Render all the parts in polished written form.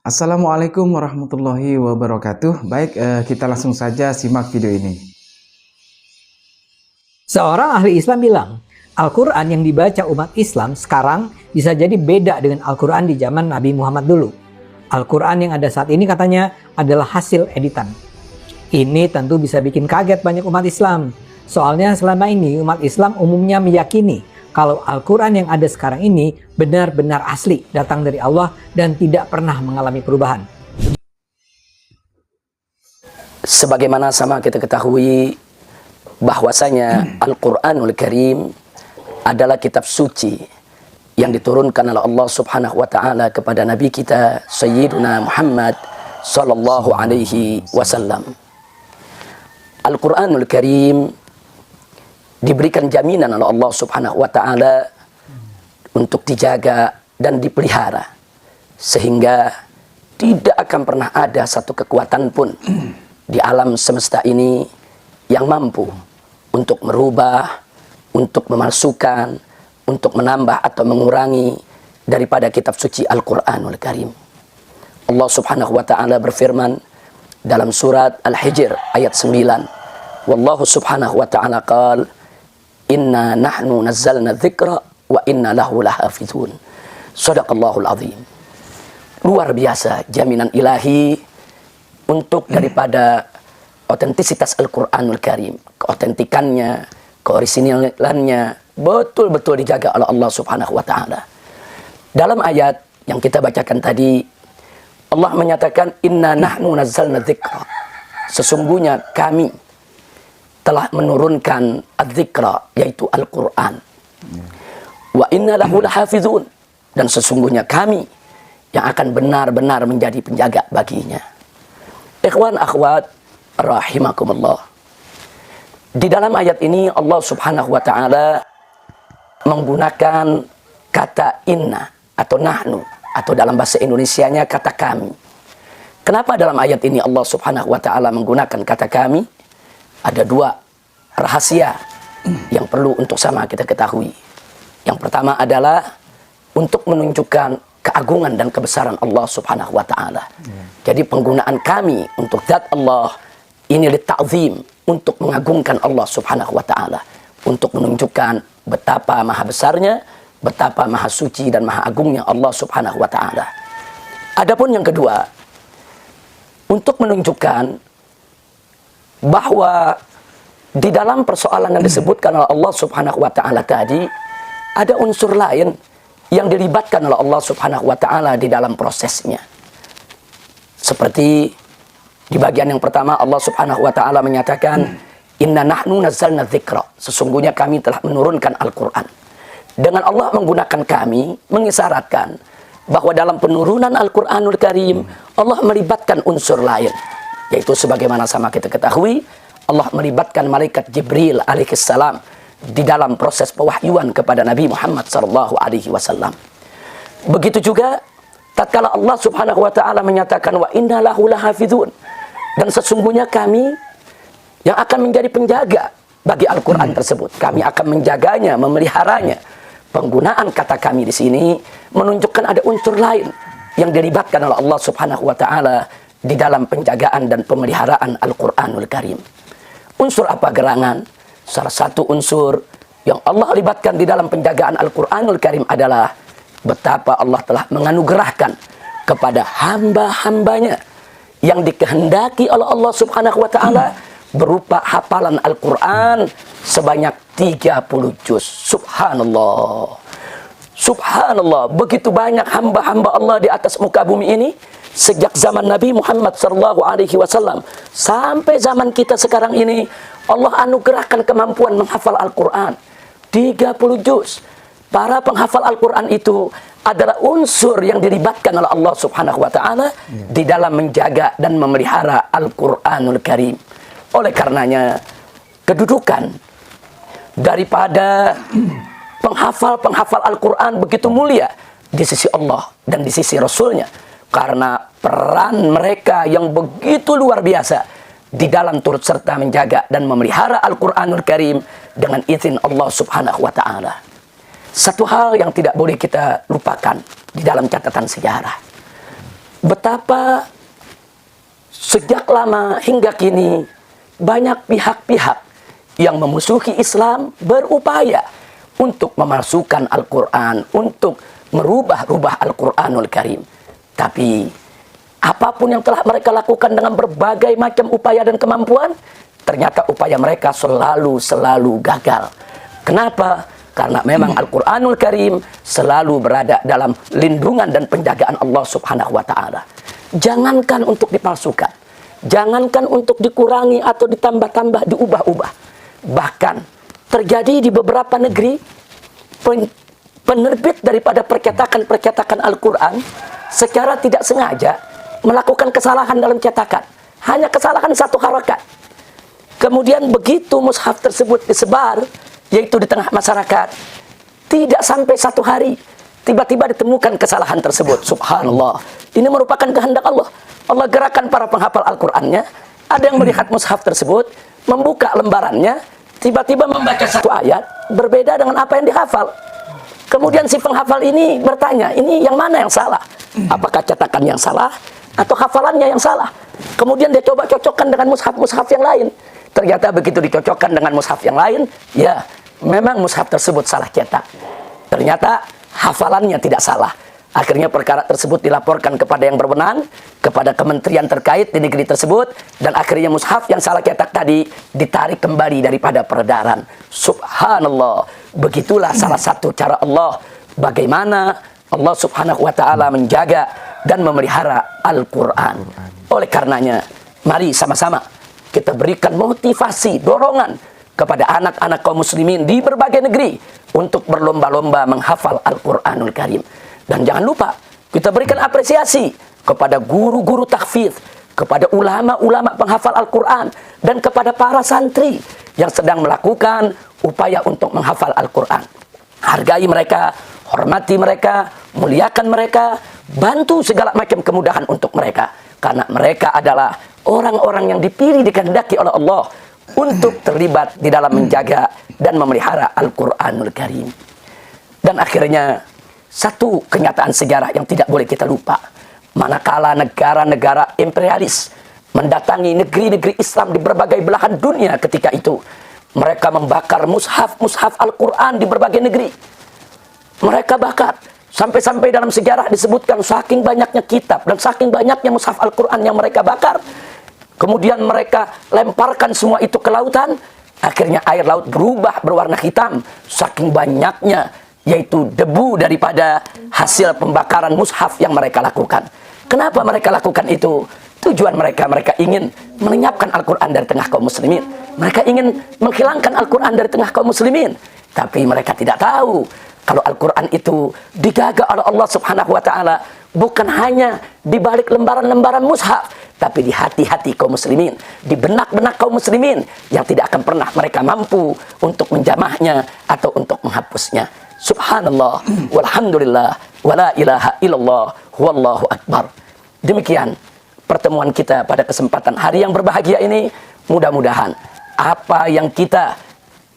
Assalamualaikum warahmatullahi wabarakatuh. Baik, kita langsung saja simak video ini. Seorang ahli Islam bilang, Al-Quran yang dibaca umat Islam sekarang bisa jadi beda dengan Al-Quran di zaman Nabi Muhammad dulu. Al-Quran yang ada saat ini katanya adalah hasil editan. Ini tentu bisa bikin kaget banyak umat Islam. Soalnya selama ini umat Islam umumnya meyakini kalau Al-Quran yang ada sekarang ini benar-benar asli, datang dari Allah dan tidak pernah mengalami perubahan. Sebagaimana sama kita ketahui bahwasanya Al-Quranul Karim adalah kitab suci yang diturunkan oleh Allah Subhanahu wa taala kepada nabi kita Sayyiduna Muhammad sallallahu alaihi wasallam. Al-Quranul Karim diberikan jaminan oleh Allah Subhanahu wa taala untuk dijaga dan dipelihara sehingga tidak akan pernah ada satu kekuatan pun di alam semesta ini yang mampu untuk merubah, untuk memalsukan, untuk menambah atau mengurangi daripada kitab suci Al-Quranul Karim. Allah Subhanahu wa ta'ala berfirman dalam surat Al-Hijr ayat 9. Wallahu Subhanahu wa ta'ala qala inna nahnu nazzalna dzikra wa inna lahu lahafizun. Shadaqallahul azim. Luar biasa jaminan ilahi untuk daripada otentisitas Al-Quranul Karim, keotentikannya, keorisinalannya betul-betul dijaga oleh Allah Subhanahu wa taala. Dalam ayat yang kita bacakan tadi, Allah menyatakan inna nahnu nazzalna dzikra. Sesungguhnya kami telah menurunkan adzikra, yaitu Al-Quran. Wa inna lahu lahafizun, dan sesungguhnya kami yang akan benar-benar menjadi penjaga baginya. Ikhwan akhwat rahimakumullah. Di dalam ayat ini Allah Subhanahu wa taala menggunakan kata inna atau nahnu, atau dalam bahasa Indonesianya kata kami. Kenapa dalam ayat ini Allah Subhanahu wa taala menggunakan kata kami? Ada dua rahasia yang perlu untuk sama kita ketahui. Yang pertama adalah untuk menunjukkan keagungan dan kebesaran Allah Subhanahu wa taala. Jadi penggunaan kami untuk zat Allah ini lita'zim, untuk mengagungkan Allah Subhanahu wa taala, untuk menunjukkan betapa maha besarnya, betapa maha suci dan maha agungnya Allah Subhanahu wa taala. Adapun yang kedua, untuk menunjukkan bahwa di dalam persoalan yang disebutkan oleh Allah Subhanahu wa taala tadi ada unsur lain yang dilibatkan oleh Allah Subhanahu wa taala di dalam prosesnya. Seperti di bagian yang pertama Allah Subhanahu wa taala menyatakan inna nahnu nazzalna dzikra. Sesungguhnya kami telah menurunkan Al-Qur'an. Dengan Allah menggunakan kami mengisyaratkan bahwa dalam penurunan Al-Qur'anul Karim Allah melibatkan unsur lain, yaitu sebagaimana sama kita ketahui Allah melibatkan malaikat Jibril alaihissalam di dalam proses pewahyuan kepada Nabi Muhammad sallallahu alaihi wasallam. Begitu juga tatkala Allah Subhanahu wa taala menyatakan wa inna lahu lahafizun, dan sesungguhnya kami yang akan menjadi penjaga bagi Al-Quran tersebut. Kami akan menjaganya, memeliharanya. Penggunaan kata kami di sini menunjukkan ada unsur lain yang dilibatkan oleh Allah Subhanahu wa taala di dalam penjagaan dan pemeliharaan Al-Quranul Karim. Unsur apa gerangan? Salah satu unsur yang Allah libatkan di dalam penjagaan Al-Quranul Karim adalah betapa Allah telah menganugerahkan kepada hamba-hambanya yang dikehendaki oleh Allah Subhanahu wa taala berupa hafalan Al-Quran sebanyak 30 juz. Subhanallah. Subhanallah, begitu banyak hamba-hamba Allah di atas muka bumi ini sejak zaman Nabi Muhammad sallallahu alaihi wasallam sampai zaman kita sekarang ini. Allah anugerahkan kemampuan menghafal Al-Quran 30 juz. Para penghafal Al-Quran itu adalah unsur yang dilibatkan oleh Allah Subhanahu wa taala di dalam menjaga dan memelihara Al-Quranul Karim. Oleh karenanya kedudukan daripada penghafal Al-Quran begitu mulia di sisi Allah dan di sisi Rasulnya, karena peran mereka yang begitu luar biasa di dalam turut serta menjaga dan memelihara Al-Quranul Karim dengan izin Allah Subhanahu wa taala. Satu hal yang tidak boleh kita lupakan di dalam catatan sejarah. betapa sejak lama hingga kini banyak pihak-pihak yang memusuhi Islam berupaya untuk memalsukan Al-Quran, untuk merubah-rubah Al-Quranul Karim. Tapi apapun yang telah mereka lakukan dengan berbagai macam upaya dan kemampuan, ternyata upaya mereka selalu gagal. Kenapa? Karena memang Al-Quranul Karim selalu berada dalam lindungan dan penjagaan Allah Subhanahu wa Ta'ala. Jangankan untuk dipalsukan, jangankan untuk dikurangi atau ditambah-tambah, diubah-ubah. Bahkan terjadi di beberapa negeri penerbit daripada percetakan Al-Quran secara tidak sengaja melakukan kesalahan dalam cetakan. Hanya kesalahan satu harakat. Kemudian begitu mushaf tersebut disebar, yaitu di tengah masyarakat, tidak sampai 1 hari, tiba-tiba ditemukan kesalahan tersebut. Subhanallah. Ini merupakan kehendak Allah. Allah gerakan para penghafal Al-Qur'annya. Ada yang melihat mushaf tersebut, membuka lembarannya, tiba-tiba membaca satu ayat, berbeda dengan apa yang dihafal. Kemudian si penghafal ini bertanya, ini yang mana yang salah? Apakah cetakan yang salah atau hafalannya yang salah? Kemudian dia coba cocokkan dengan mushaf-mushaf yang lain. Ternyata begitu dicocokkan dengan mushaf yang lain, ya memang mushaf tersebut salah cetak. Ternyata hafalannya tidak salah. Akhirnya perkara tersebut dilaporkan kepada yang berwenang, kepada kementerian terkait di negeri tersebut, dan akhirnya mushaf yang salah cetak tadi ditarik kembali daripada peredaran. Subhanallah. Begitulah salah satu cara Allah bagaimana Allah Subhanahu wa Ta'ala menjaga dan memelihara Al-Quran. Oleh karenanya, mari sama-sama kita berikan motivasi, dorongan kepada anak-anak kaum muslimin di berbagai negeri untuk berlomba-lomba menghafal Al-Quranul Karim. Dan jangan lupa, kita berikan apresiasi kepada guru-guru tahfidz, kepada ulama-ulama penghafal Al-Quran, dan kepada para santri yang sedang melakukan upaya untuk menghafal Al-Quran. Hargai mereka, hormati mereka, muliakan mereka, bantu segala macam kemudahan untuk mereka. Karena mereka adalah orang-orang yang dipilih dikehendaki oleh Allah untuk terlibat di dalam menjaga dan memelihara Al-Quranul Karim. Dan akhirnya, satu kenyataan sejarah yang tidak boleh kita lupa. Manakala negara-negara imperialis mendatangi negeri-negeri Islam di berbagai belahan dunia ketika itu, mereka membakar mushaf-mushaf Al-Quran di berbagai negeri. Mereka bakar. Sampai-sampai dalam sejarah disebutkan saking banyaknya kitab dan saking banyaknya mushaf Al-Quran yang mereka bakar. Kemudian mereka lemparkan semua itu ke lautan. Akhirnya air laut berubah berwarna hitam. Saking banyaknya, yaitu debu daripada hasil pembakaran mushaf yang mereka lakukan. Kenapa mereka lakukan itu? Tujuan mereka ingin melenyapkan Al-Quran dari tengah kaum muslimin. Mereka ingin menghilangkan Al-Quran dari tengah kaum muslimin. Tapi mereka tidak tahu kalau Al-Quran itu dijaga oleh Allah Subhanahu wa Ta'ala bukan hanya di balik lembaran-lembaran mushaf, tapi di hati-hati kaum muslimin, di benak-benak kaum muslimin yang tidak akan pernah mereka mampu untuk menjamahnya atau untuk menghapusnya. Subhanallah, walhamdulillah, wala ilaha illallah, wallahu akbar. Demikian pertemuan kita pada kesempatan hari yang berbahagia ini. Mudah-mudahan apa yang kita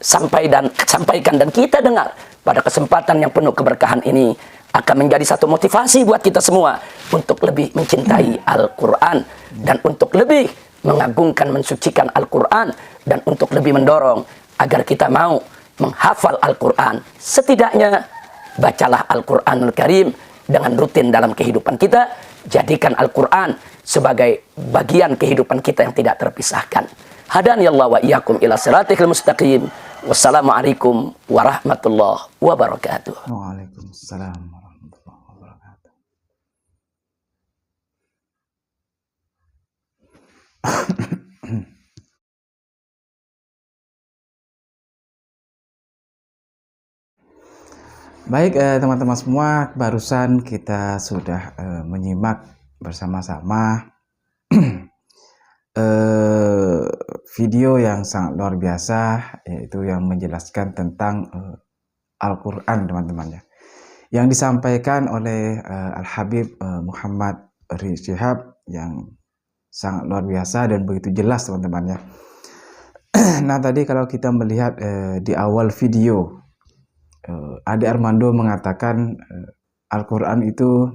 sampaikan dan kita dengar pada kesempatan yang penuh keberkahan ini akan menjadi satu motivasi buat kita semua untuk lebih mencintai Al-Quran dan untuk lebih mengagungkan, mensucikan Al-Quran, dan untuk lebih mendorong agar kita mau menghafal Al-Quran. Setidaknya bacalah Al-Quranul Karim dengan rutin dalam kehidupan kita. Jadikan Al-Quran sebagai bagian kehidupan kita yang tidak terpisahkan. Hadani Allah wa iyyakum ila siratal mustaqim. Wassalamualaikum warahmatullahi wabarakatuh. Waalaikumsalam warahmatullahi wabarakatuh. Baik teman-teman semua, barusan kita sudah menyimak bersama-sama video yang sangat luar biasa, yaitu yang menjelaskan tentang Al-Quran teman-teman ya, yang disampaikan oleh Al-Habib Muhammad Rizik Syihab, yang sangat luar biasa dan begitu jelas teman-teman ya. Nah tadi kalau kita melihat di awal video, Ade Armando mengatakan Al-Quran itu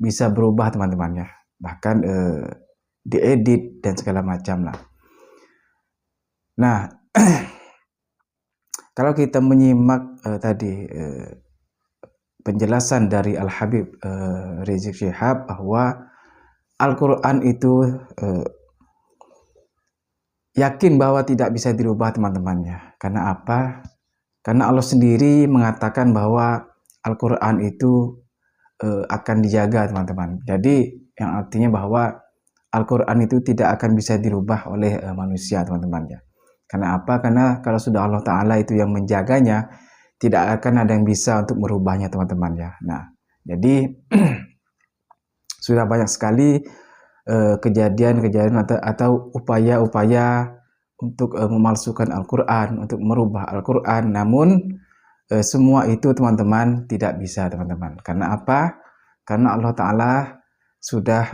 bisa berubah teman-teman ya. bahkan diedit dan segala macam lah. Nah, kalau kita menyimak tadi penjelasan dari Al-Habib Rizik Syihab bahwa Al-Quran itu yakin bahwa tidak bisa dirubah teman-temannya. Karena apa? Karena Allah sendiri mengatakan bahwa Al-Quran itu akan dijaga teman-teman. Jadi yang artinya bahwa Al-Quran itu tidak akan bisa dirubah oleh manusia teman-teman ya. Karena apa? Karena kalau sudah Allah Ta'ala itu yang menjaganya, tidak akan ada yang bisa untuk merubahnya teman-teman ya. Nah, jadi sudah banyak sekali kejadian-kejadian atau upaya-upaya untuk memalsukan Al-Quran, untuk merubah Al-Quran. Namun semua itu teman-teman tidak bisa teman-teman. Karena apa? Karena Allah Ta'ala sudah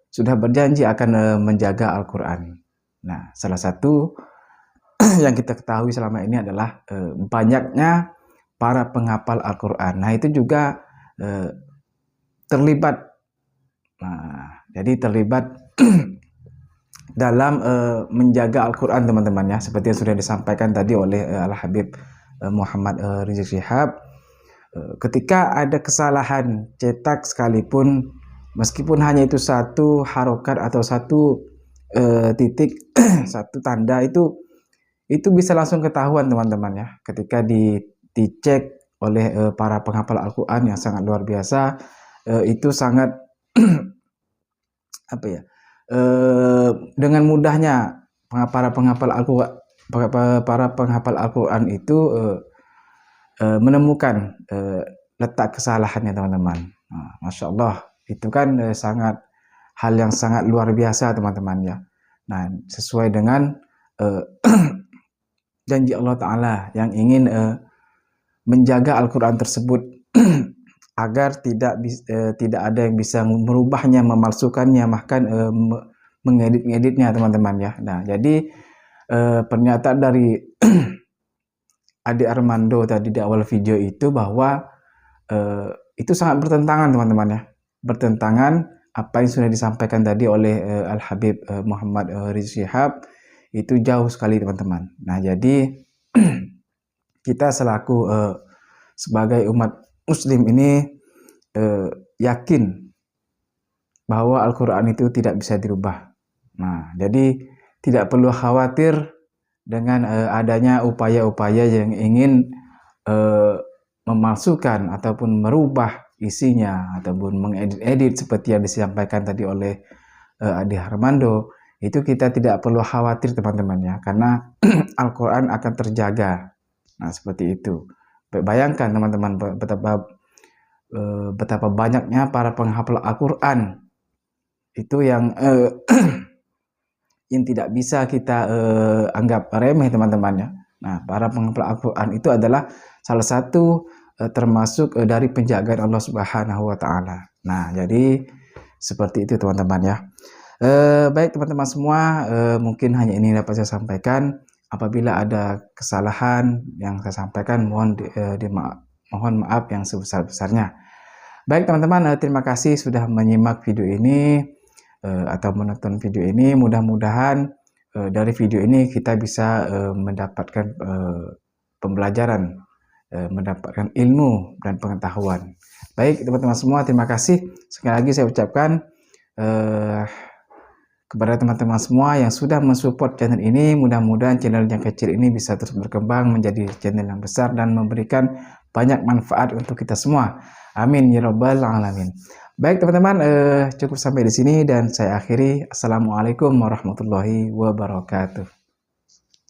sudah berjanji akan menjaga Al-Quran. Nah, salah satu yang kita ketahui selama ini adalah banyaknya para penghafal Al-Quran. Nah, itu juga terlibat. Nah, jadi terlibat dalam menjaga Al-Quran teman-teman ya, seperti yang sudah disampaikan tadi oleh Al-Habib Muhammad Rizik Syihab. Ketika ada kesalahan cetak sekalipun, meskipun hanya itu satu harokat atau satu titik, satu tanda, itu bisa langsung ketahuan teman-teman ya, ketika dicek oleh para penghafal Al-Quran yang sangat luar biasa. Itu sangat dengan mudahnya para penghafal Al-Quran itu menemukan letak kesalahannya teman-teman. Nah, Masya Allah, itu kan sangat hal yang sangat luar biasa teman-teman ya. Nah, sesuai dengan janji Allah Ta'ala yang ingin menjaga Al-Quran tersebut agar tidak ada yang bisa merubahnya, memalsukannya, bahkan mengedit-ngeditnya teman-teman ya. Nah, jadi pernyataan dari Ade Armando tadi di awal video itu bahwa itu sangat bertentangan teman-teman ya, bertentangan apa yang sudah disampaikan tadi oleh Al-Habib Muhammad Rizik Syihab, itu jauh sekali teman-teman. Nah, jadi kita selaku sebagai umat Muslim ini yakin bahwa Al-Quran itu tidak bisa dirubah. Nah, jadi tidak perlu khawatir dengan adanya upaya-upaya yang ingin memalsukan ataupun merubah isinya ataupun mengedit-edit seperti yang disampaikan tadi oleh Ade Armando. Itu kita tidak perlu khawatir teman-teman ya, karena Al-Quran akan terjaga. Nah, seperti itu. Bayangkan teman-teman betapa banyaknya para penghafal Al-Quran itu yang tidak bisa kita anggap remeh teman-teman ya. Nah, para penghafal Al-Quran itu adalah salah satu termasuk dari penjagaan Allah Subhanahu wa Ta'ala. Nah, jadi seperti itu teman-teman ya. Baik teman-teman semua, mungkin hanya ini dapat saya sampaikan. Apabila ada kesalahan yang saya sampaikan, mohon maaf yang sebesar-besarnya. Baik teman-teman, terima kasih sudah menyimak video ini atau menonton video ini. Mudah-mudahan dari video ini kita bisa mendapatkan pembelajaran, mendapatkan ilmu dan pengetahuan. Baik teman-teman semua, terima kasih. Sekali lagi saya ucapkan kepada teman-teman semua yang sudah mensupport channel ini, mudah-mudahan channel yang kecil ini bisa terus berkembang menjadi channel yang besar dan memberikan banyak manfaat untuk kita semua. Amin ya rabbal alamin. Baik teman-teman, cukup sampai di sini dan saya akhiri. Assalamualaikum warahmatullahi wabarakatuh.